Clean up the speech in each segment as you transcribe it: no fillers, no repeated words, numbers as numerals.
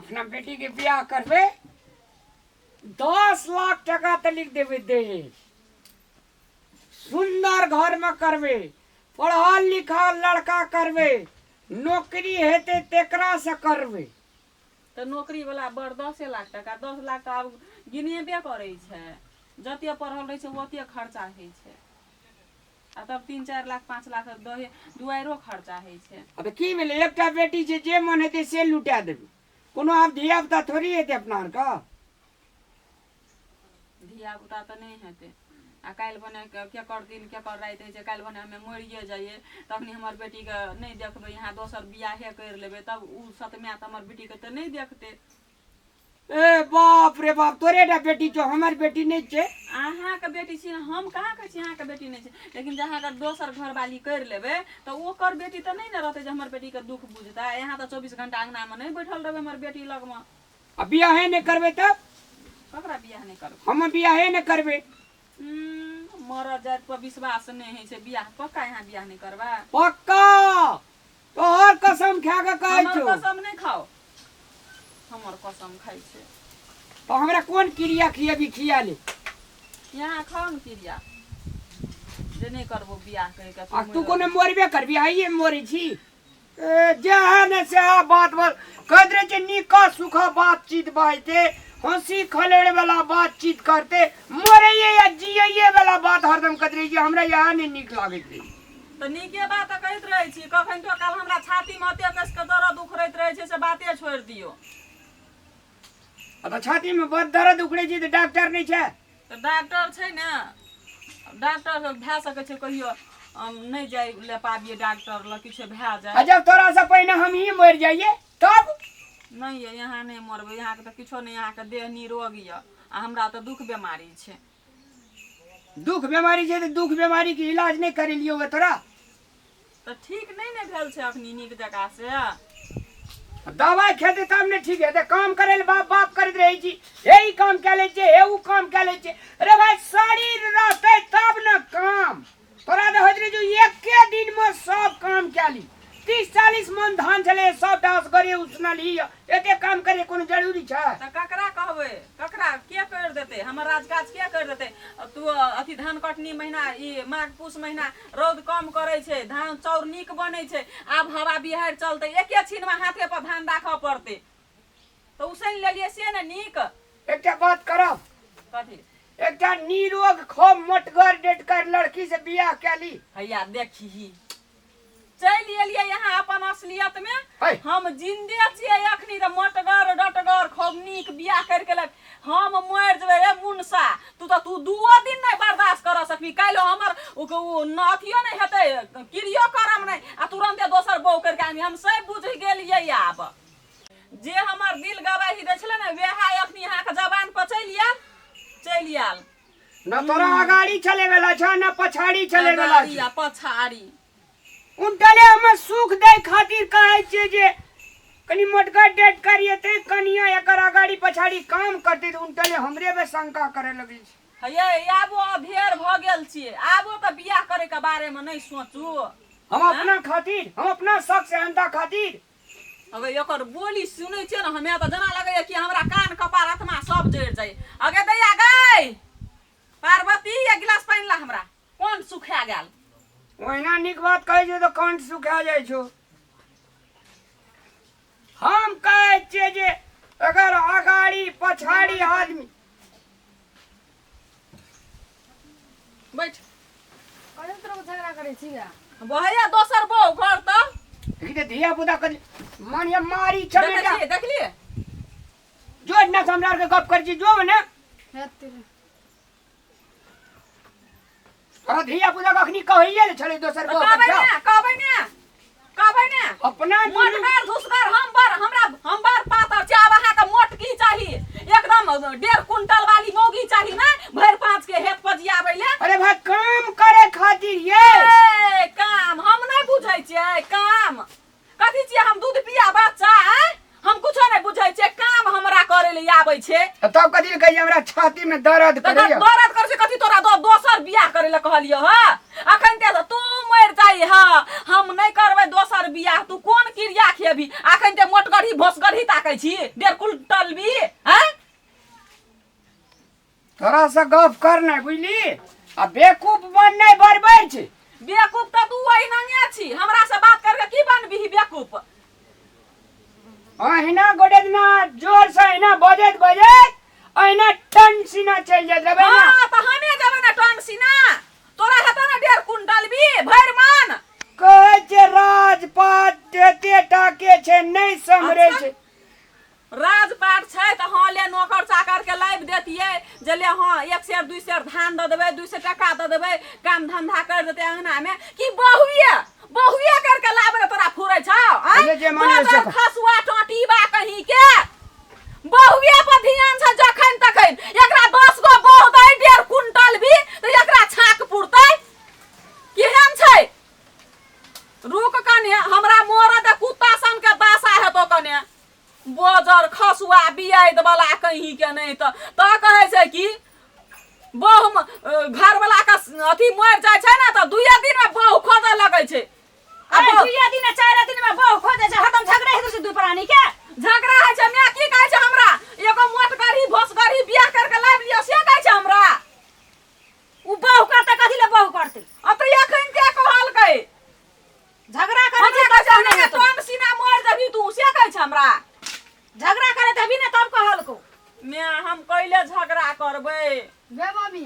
अपना बेटी के ब्याह करबे 10 लाख टका तो लिख देवे दहेज। सुंदर घर में करबे, पढ़ा लिखा लड़का करबे, नौकरी हेते तेकरा से करबे। तो नौकरी वाला बड़ 10 लाख टका 10 लाख तो आब गिनेबे करे छे। जते पढ़ल रहे छे ओते खर्चा है छे। आ तब 3-4 लाख 5 लाख दहे दुआरो खर्चा है छे। अब की भेले एकटा बेटी छे जे मन हेते से लुटा देबे। कोनो आब धिया पुता थोड़ी हेते अपना आर का। धिया पुता तो नहीं हेते। आ काल बने के कर दिन के कर रात है काल बने हमें मरिए जाइए तखनी हमर बेटी के नहीं देखबे यहाँ दोसर बियाहे कर लेबे तब उ सतम्या त हमर बेटी के तो नहीं देखते। ए बाप रे बाप तोरेटा बेटी जो हमर बेटी नहीं छे। अहाँ के बेटी छी हम कहाँ के छी अहाँ के बेटी नहीं छे। लेकिन जहाँ अगर दोसर घर वाली कर लेबे तो ओकर बेटी तो नहीं न रहते जे हमर बेटी के दुख बुझता। यहाँ तो 24 घंटा अंगना में नहीं बैठल रहबे हमर बेटी लग में। अब बियाहे नहीं करबे तब ककरा बियाह नहीं करबे। हम बियाहे नहीं करबे। मरद जात पर विश्वास नहीं है से बियाह पक्का यहाँ बियाह नहीं करबा। पक्का तोहर कसम खा के कहै हमर छौ। कसम नहीं खाओ हमर कसम खाई छे। तो हमरा कौन क्रिया खियाबी खिया ले। यहाँ खाओ न क्रिया जे नहीं करबो बियाह कह के। आ तू कोनो मोरबे करबी आइए मोरी छी। जहां से बात बोल कदरे जे निका सुखा बातचीत बाइते हंसी खलेड़ वाला बातचीत करते मरे या जिये वाला बात हरदम कदरे जे हमरा यहाँ नहीं निक लागे थे। तो नीके बात कहत रहे छी कखन तो काल हमरा छाती में ओते कस के दर्द उखड़ैत रहे छे से बाते छोड़ दियो। अब छाती में बहुत दर्द उखड़े छी तो डॉक्टर नहीं छे। तो डॉक्टर छे ना डॉक्टर भे सके छे कहियो नहीं जाय ले पाबिए डॉक्टर ल किछ भे जाय। जब तोरा से पहले हम ही मर जाइए तब नहीं है यहाँ नहीं मरबे। यहाँ के तो किछो नहीं यहाँ के देह निरोग है आ हमरा तो दुख बीमारी छे। दुख बीमारी छे तो दुख बीमारी के इलाज नहीं करे लियो तोरा तो ठीक नहीं ने भेल छे अखनी नीक जगह से। दवाई खेते तब ने ठीक है काम करे बाप बाप करत रही छी यही काम के ले छे उ काम के ले छे। अरे भाई शरीर रहते तब न काम तोरा दे होत रे जो एक के दिन में सब काम के ली 30-40 मन धान चले सब डास करे उसना ली एते काम करे कोनो जरूरी छे। त ककरा कहबे ककरा के कर देते हमर राजकाज के कर देते। तू अथी धान कटनी महीना ई माघ पूस महीना रौद कम करे छे धान चाउर नीक बने छे। आब हवा बिहार चलते एके छिन में हाथे पर धान राखा पड़ते तो उसैन लेलिए से न नीक। एकटा बात करो कथी एकटा निरोग खूब मोटगर डेटकर लड़की से बियाह के ली। हैया देखी चल एलिए यहाँ अपन असलियत में हम जिंदे छिए अखनी त मोटगर डटगर खूब नीक बियाह कर के लग हम मर जबे रे मुनसा। तू दुओ दिन नहीं बर्दाश्त कर सकबी कालो हमर नथियो नहीं हेते क्रियो करम नहीं आ तुरंते दोसर बहू कर के हम सब बुझ गेलिए। आब जे हमर दिल गवाही दे छले ना वेहा अखनी यहाँ के जबान पर चल आल न तोरा आगाड़ी चले वाला छ न पछाड़ी चले वाला छ। पछाड़ी उनटले हम सुख दे खातिर कहे छे जे कनी मोटका डेट करिए ते कनिया एकर आगाड़ी पछाड़ी काम करते तो उनटले हमरे पे शंका करे लगी छे। हे आबो अधेर भ गेल छिए आबो त बियाह करे के बारे में नहीं सोचू। हम अपना खातिर हम अपना शक से अंधा खातिर अबे एकर बोली सुनै छे न हमें त जना लगे कि हमरा कान कपार आत्मा सब जड़ जाए। अगे दैया गई पार्वती एक गिलास पानी ला हमरा कोन सुखा गेल। ओहिना निक बात कहे छे तो कंठ सुखा जाय छो। हम कहे छे जे अगर आगाड़ी पछाड़ी आदमी बैठ कौन तरह झगड़ा करे छिया बहैया दोसर बहू घर त इते धिया पुता कर मानिया मारी छबेटा देख लिए जो ना सम्राट के गप कर छी जो ना हेते अरे धिया पुता कखनी कहिए ले छले दोसर को कहबै ने अपना मोटगर घुसगर हम बर पातर चाव अहाँ के मोटकी चाहिए एकदम 1.5 कुंटल वाली मौगी चाहिए ना भर 5 के हेत पजियाबै ले। अरे भाई काम करे खातिर ये काम हम नहीं बुझै छियै काम कथि छियै हम दूध पिया बच्चा हम कुछो नहीं बुझै छियै काम हमरा करे ले आबै छे। तब कथि कहि हमरा छाती में दर्द करे दर्द कर से कथि तोरा दोसर बियाह करे ले कहलियो ह अखन ते तू मर जाई। हाँ हम नहीं करबै दोसर बियाह। तू कोन क्रिया खेबी? अखन ते मोटगढ़ी भोसगढ़ी ताकै छी 1.5 कुंटल भी हैं? थोड़ा सा गप करना बुझली आ बेवकूफ बननाइ बरबर छै। बेवकूफ त तू ओहिना छी। हमरा से बात करके की बनबिही बेवकूफ? अहिना गोडेदना जोर से अहिना बजैत बजैत अहिना टन सीना चल जात रे बहिना। हाँ त हमे जब ना टन सीना तोरा हेतौ ना 1.5 कुंटल भी भरि मन। कहै छै राजपाट देते टाके छै नहीं समरे छै। राजपाट छै त हाँ ले नौकर चाकर के लाइब देतियै जे ले हाँ 1 सेर 2 सेर धान द देबै 200 टका द देबै काम धंधा कर देते अंगना में कि बहुए करके लाबे तोरा फुरै छौ। ये जे माने से खसुआ टोटीबा कहीं के बहुए पर ध्यान से जखन तखन एकरा 10 गो बहु दै 1.5 कुंटल भी त एकरा छाक पुरतै केहन छै? रुक कने हमरा मोर दे कुत्ता सन के दासा हेतो कने बोजर खसुआ बियाद वाला कहीं के नहीं त कहे छै कि बहु घर वाला का अथी मर जाय छै ना त 2 दिन में बहु खोजे लगै छै। अब 2 दिन 4 दिन में बहु खोजे छै। हरदम झगड़ा हेतु से दू प्राणी के झगड़ा है छै। मैं की कहै छै हमरा एगो मोटगढ़ी भोसगढ़ी बियाह करके लाइब लियो से कहै छै हमरा। उ बहु करते कथि ले बहु करते? अब त एखन के कहलकै झगड़ा करे हमरा कहै छै हमरा टन सीना मर जबी तू से कहै छै हमरा। झगड़ा करे तभी ने तब कहलको। मैं हम कैले झगड़ा करबै? गे मम्मी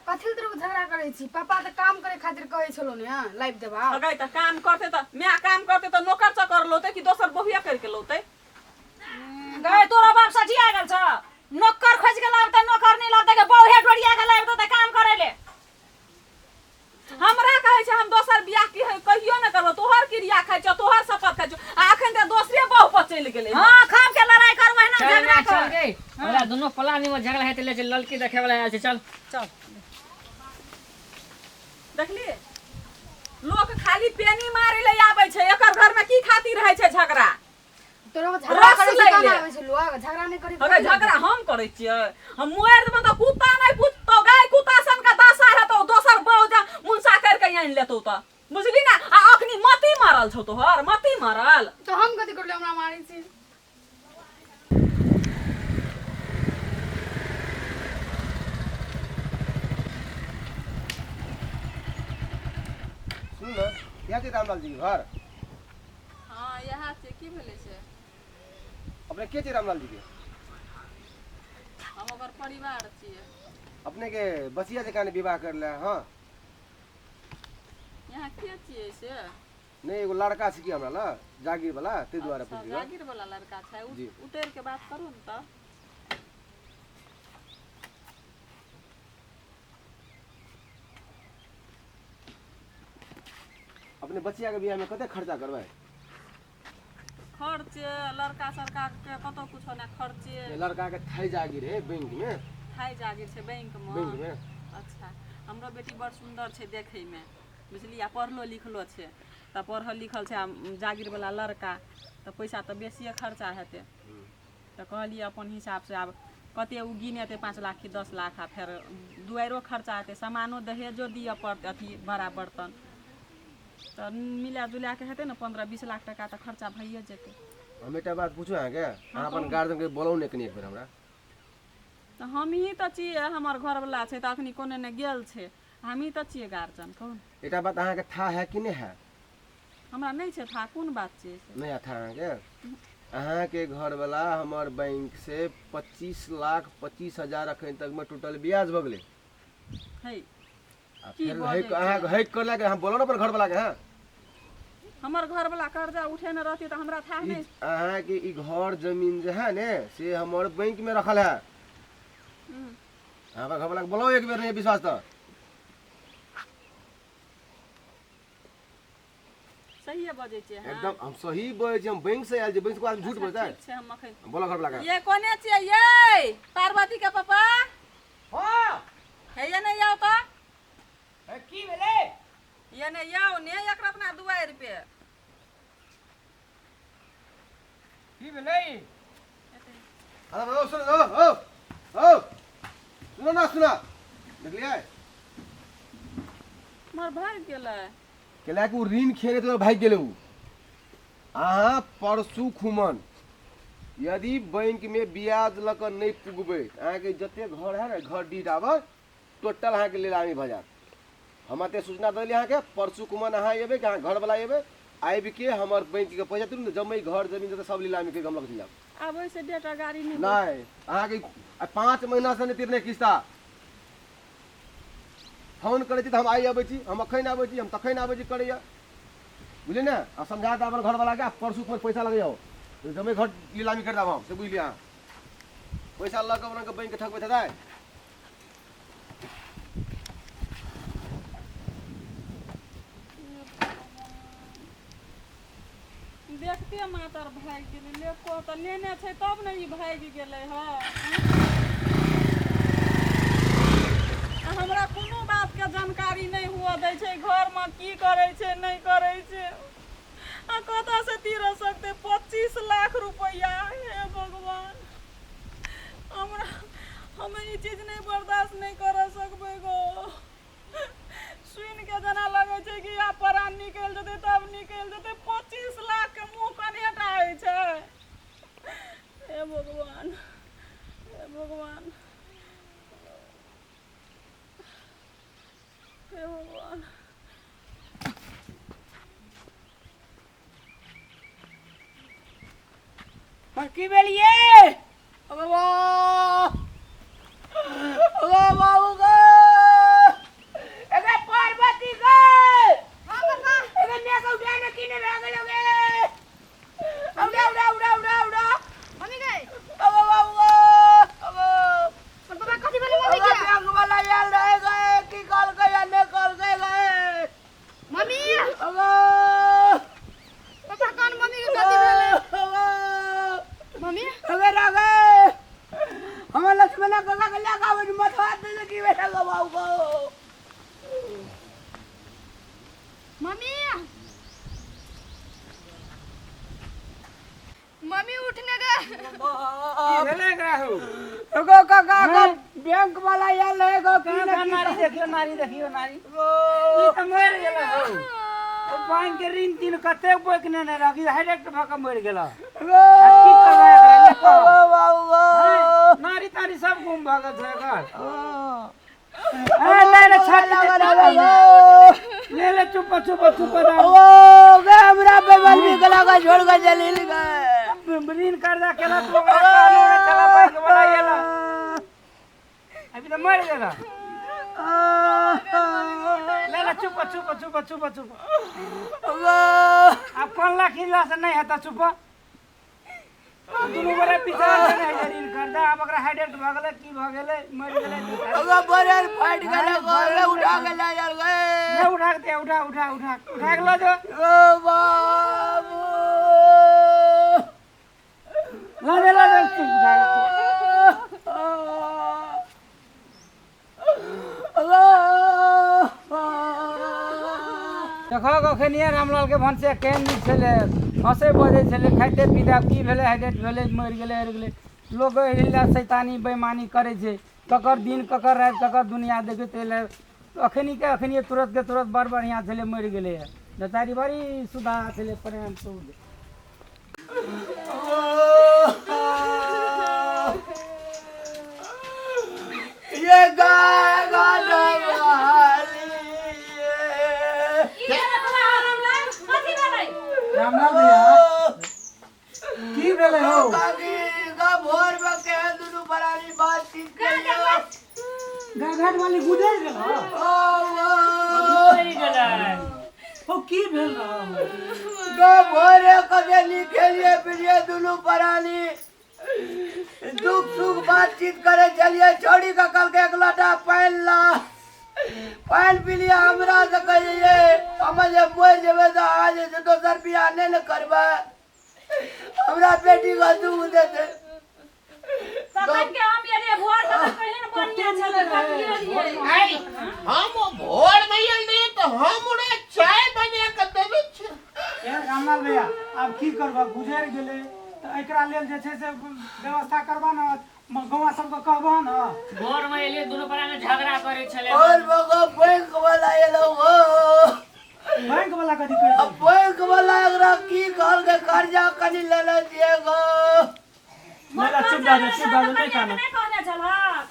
कथि ल तोरा झगड़ा करै छी? पापा त काम करे खातिर कहै छलो ने लाइव देबा। अगै त काम करते त मैं काम करते त नौकर चकर लोते कि दोसर बहुया करके लोते? गए तोरा बाप सठिया गेल छ। नौकर खोज के लाब त नौकर नहीं लाब त बहु हे डोरिया के लाब त काम करे ले। हमरा कहै छै हम दोसर बियाह की कहियो न करबो। तोहर क्रिया खाइ छ तोहर शपथ खाइ छ आखन त दोसरे बहु पर चल गेलै। हां खाम के लड़ाई करबै ना झगड़ा चल कर। गई हमरा दोनों पलानी में झगड़ा है त ले चल लड़की देखे वाला आयल छै। चल चल देखली लोग खाली पेनी मारे ले आबै छै। एकर घर में की खातिर रहै छै झगड़ा? तोरा झगड़ा रस करे लै छी काम ले। आबै छै लोग झगड़ा नहीं करी। अरे झगड़ा हम करै छियै? हम मोर देबो त कुत्ता नहीं पुछतो गाय कुत्ता सन का दासा हेतौ दोसर बहु जा मुंसा करके आइन लेतौ त बुझली ना। आ अखनी मती मारल छौ तोहर मती मारल। तो हम कथि करले हमरा मारै छी? सुन न यहाँ छै रामलाल जी के घर? हां यहा से की भेलै से अपने के छै रामलाल जी के? हम ओकर परिवार छियै। अपने के बसिया जकाँ विवाह करले? हाँ यहाँ के छियै से? नहीं एगो लड़का छै कि हमरा ल जागीर वाला ते द्वारा पूछ लियो। जागीर वाला लड़का छै जी। उतर के बात करू न त। अपने बचिया के बियाह में कते खर्चा करबै? खर्च लड़का सरकार के कतो कुछो ना खर्चे। लड़का के थाई जागीर है बैंक में। थाई जागीर छै बैंक बैंक में। अच्छा हमरो बेटी बड़ सुंदर छै देखै में बुझली। आ पढ़लो लिखलो छै त पढ़ल लिखल छै जागीर वाला लड़का त पैसा त बेसिए खर्चा हेतै त कहलिए अपन हिसाब से अब कते उ गिनेते 5 लाख की 10 लाख आ फिर दुआरो खर्चा हेतै सामानो दहेजो दिए पड़तै अथी बड़ा बर्तन त मिला जुला के हेतै न 15-20 लाख टका त खर्चा भइए जेतै। हम एकटा बात पूछो अहाँ के अहाँ अपन गार्जियन के बोलौ ने कनी एक बेर हमरा। त हम ही त छियै हमर घर वाला छै त अखनी कोने ने गेल छै हम ही त छियै गार्जियन। कौन एकटा बात अहाँ के था है कि नहीं है? हमरा नहीं छै था कोन बात छै से? नहीं था अहाँ के घर वाला हमर बैंक से 25 लाख 25 हजार अखन तक में टोटल ब्याज भ गेलै। है फिर अहाँ है करला के हम बोलो ना अपन घर वाला के। हां हमर घर वाला कर्जा उठे न रहती त हमरा था नहीं। अहाँ के ई घर जमीन जे है ने से हमर बैंक में रखल है। अहाँ घर वाला के बोलो एक बेर नहीं विश्वास त। सही बजै छै। हां एकदम हम सही बोले छी। हम बैंक से आयल छी बैंक से आदमी झूठ बोलता है? ठीक छै हम अखन बोलो घर वाला के। ये कोने छियै ये पार्वती के पापा? हां है ये नहीं आओ त की भेलै? ये नहीं आओ ने एकरा अपना दुआर पे की भेलै? हेलो सुनो ओ सुनो ना सुना देखलिए मोर भाग गेलै। कैला कि ऋण खेले तो भाग गेले अहाँ परसू खुमन यदि बैंक में ब्याज लक नहीं पुगबे अहाँके जते घर है ना घर डीड आबऽ टोटल अहाँके नीलामी भऽ जात हम ते सूचना दिली अहाँके परसू खुमन अहाँ एबे कि अहाँ घर वाला एबे आबि के हमर बैंक के पैसा तुरंत जमै घर जमीन जते सब नीलामी के हम लग दिला अब ऐसे डेटा गाड़ी नहीं नहीं अहाँके 5 महीना से नहीं तीरने किस्ता फोन करे तो हम आई आबै छी हम अखन आबै छी हम तखन आबै छी करैया बुझलिए ना आ समझा दे अपन घर वाला के परसू पर पैसा लग जाओ जमे घर नीलामी कर देब हम से बुझलिए अहाँ पैसा लग के बैंक के ठकबै था देखते मातर भाग गेलै लेको तऽ लेने छै तब ने ई भाग गेलै हँ हमरा कोनो बात के जानकारी नहीं हुआ दै छै घर में की करे छै नहीं करे छै आ कतऽ से तीर सकते 25 लाख रुपया हे भगवान हमरा हम ई चीज नहीं बर्दाश्त नहीं कर सकबै गो सुन के जना लगे छै कि या परान निकल जेतै तब निकल जेतै 25 लाख के मुंह कने टाइ छै हे भगवान हे भगवान हे भगवान की बेलिए भगवान बाबू गो एगे पार्वती गो हां बाबा एगे ने को जाने किने लागे लगे उड़ा उड़ा उड़ा उड़ा उड़ा मम्मी गए बाबू गो बाबा कथी बोले मम्मी के बैंक वाला यार रह गए की कॉल गया ने कॉल गए मम्मी बाबा पापा कौन मम्मी के कथी बोले मम्मी अगर आ गए हमें लक्ष्मण गंगा के लगा वो मत हाथ दे की बेटा गवाओ गो मम्मी मम्मी उठने गए ये ले गया हो गो काका का बैंक वाला यार लेगो की नारी देखियो नारी ई त मर गेला हो ओ बैंक के ऋण तीन कते बोकने ने रखी डायरेक्ट भका मर गेला की करबा एकरा नारी तारी सब घूम भागत है घर ए ले ले छाती ले ले चुप चुप चुप ओ गे हमरा बेबल भी गला का छोड़ के चली गए ऋण कर्जा केला तो कानून में चला बैंक वाला येला अभी तो मर गेला ले ले चुप चुप चुप चुप चुप अब कौन लाख हिला से नहीं हता चुप दुनु बरे पीछा से नहीं ऋण कर्जा अब अगर हाइडेट भागले की भागले मर गेले अगर बरर फाट गले गोले उठा के ले यार गए ले उठा के उठा के लो जो ओ बाबू ला दे उठा देखो कखनिया रामलाल के भनसे केहन नीक छले हंसे बजे छले खाइते पीते की भेले हाइडेट भेले मर गेले हर गेले लोग हिला शैतानी बेईमानी करे छै ककर दिन ककर रात ककर दुनिया देखे तेले अखनी के अखनी तुरंत के तुरंत बड़ बढ़िया छले मर गेले बेचारी बड़ी सुधा छले प्रेम से ये गाना रामलाल भैया की भेले हो भोर में के दुनु बरारी बातचीत करियो गाघाट वाली गुजर गेल हो की भेल रहा भोरे कदे लिखेलिए पिलिए दुनु बरारी दुख सुख बातचीत करे चलिए छोड़ी का कल के एक लोटा पानी ला पानी पी लिया हमरा से कहिए हम जे मोय जेबे तो आज से 200 रुपया नहीं न करबा हमरा बेटी का दूध दे दे तखन के हम ये भोर के कहिन बढ़िया छले आई हम भोर भइल नहीं तो हम उड़े चाय बना के देबे छ ए रामलाल भैया अब की करबा गुजर गेले त एकरा लेल जे छै से व्यवस्था करबा न गौवा सबके कहबा न घर में एलिए दोनों परा में झगड़ा करे छले और बगो बैंक वाला ये लोग हो बैंक वाला कथी कहै अब बैंक वाला एकरा की कहल के कर्जा कनी ले ले दिएगो मेरा चुप जा नहीं कहना नहीं कहने चलक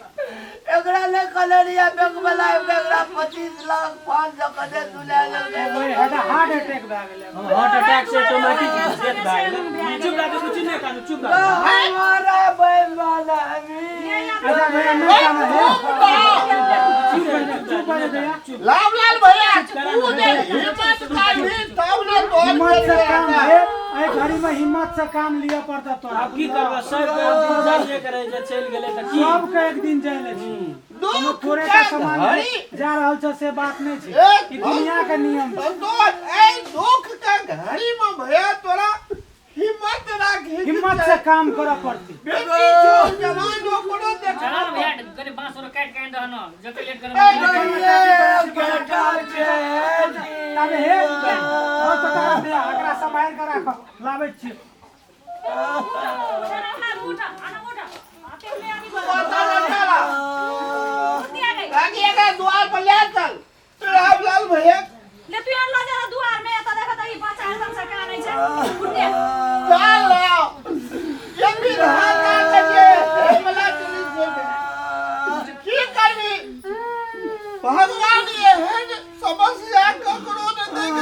एकरा ले कलरिया बैंक वाला एकरा 25 लाख 5 लाख दे दुले ले ओए हार्ट अटैक भए गेलै हार्ट अटैक से ऑटोमेटिक डेथ भए गेलै चुप जा कुछ नहीं कहना चुप जा हमारा बैंक वाला अच्छा भैया नहीं कहना लाभलाल भैया तू दे हिम्मत काढ़ी तब ने तोड़ हिम्मत से काम है ए घड़ी में हिम्मत से काम लिया पड़ता तोरा अब की करबा सब जान ले करे जे चल गेलै त की सब के एक दिन जाए छी दुख थोड़े का का सामान घड़ी जा रहल छ से बात नहीं छै ई दुनिया के नियम छै। संतोष ए दुख का घड़ी में भैया तोरा हिम्मत राख हिम्मत से काम करे पड़ती बेटी जो जवान ओकरो देख चला भैया कने 500 काट के रहनो जते लेट ए बेटा के तब हे और तो करा दे एकरा संभाल के राख लाबै छी आगे का द्वार पर ले चल लाभलाल भैया ले तू यार ला जरा दुआर में त देखत ई बच्चा एकदम से का नहीं छै उठे चल लाओ ये भी रहा का के हे मला तुनी की करबी भगवान ये है समस्या ककरो न देख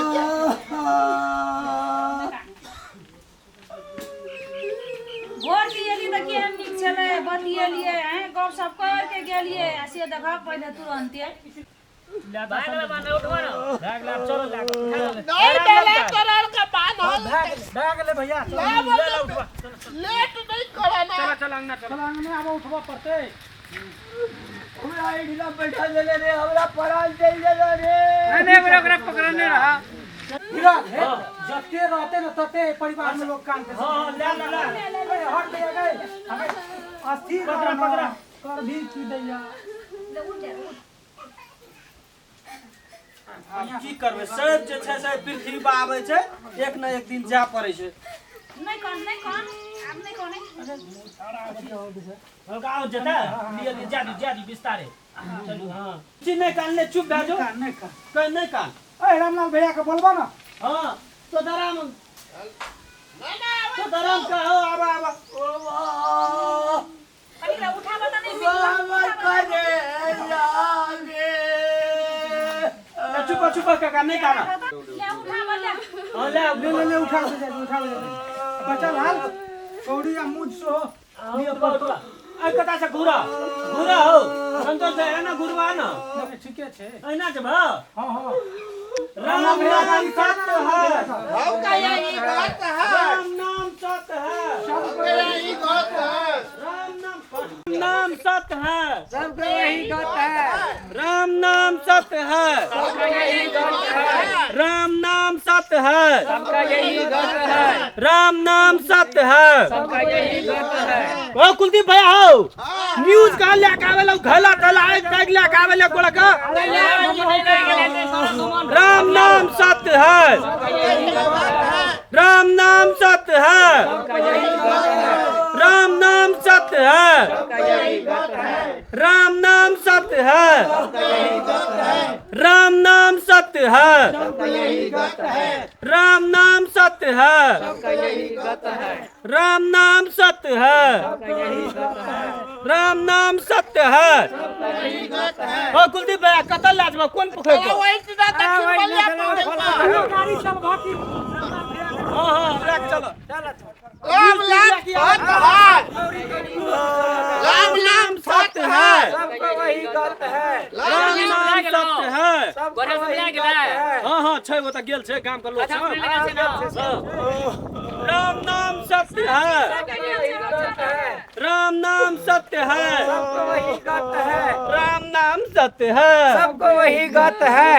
भोर दिएली त केहन नीक छले बतिएलिए हैं गप सप कर के गेलिए आ से देखा पहिले तुरंते भाग ले बाने उठवा ना भाग ले चलो जा नहीं बेले करल का बान हल भाग ले भैया ले उठवा लेट नहीं करना चल अंगना चल अंगना अब उठवा पड़ते हमरा आई ढीला बैठा ले रे हमरा परान चल जा रे नहीं मेरा ओकरा पकड़ने रहा हीरा जते रहते न तते परिवार में लोग काम करते हां ले हट दे गए अस्थिर पकड़ा कर भी की दैया की करबे सब जे छै से पृथ्वी पर आबै छै एक न एक दिन जा पड़ै छै नहीं कौन अब नहीं कौन हल्का आओ जता लिए जादी विस्तारे चलू हां चिन्ह कान ले चुप भए जो नहीं कर कहीं नहीं कान ए रामलाल भैया के बोलबो ना हां तो दराम तो दराम का हो आबा अरे ला उठा बता नहीं हमर करे लागे चुप का नहीं काना ले उठा बता हां ले उठा ले बच्चा लाल कौड़ी या मुझ सो लियो पर आ कता से घुरा हो संतोष है ना गुरुआ ना ठीके छे ऐना जे भा हां राम नाम सत्य है हम का यही बात है राम नाम सत्य है सबके यही बात है नाम सत्य है सबको यही गत है राम नाम सत्य है सबका यही गत है राम नाम सत्य है सबका यही गत है राम नाम सत्य है सबका यही गत है ओ कुलदीप भैया हो न्यूज का ले के आवेला घला तला टैग ले के आवेला गोला का राम नाम सत्य है राम नाम सत्य है राम नाम सत्य है राम नाम सत्य है राम नाम सत्य है राम नाम सत्य है राम नाम सत्य है राम नाम सत्य है ओ कुलदीप भैया कतल लाजमा कौन पोखर को गाड़ी सब भाती हां रख चलो राम नाम सत्य है सबका वही गत है राम नाम सत्य है सबका वही गत है हां छै वो त गेल छै गाम के लोग सब राम नाम सत्य है राम नाम सत्य है सबका वही गत है राम नाम सत्य है सबको वही गत है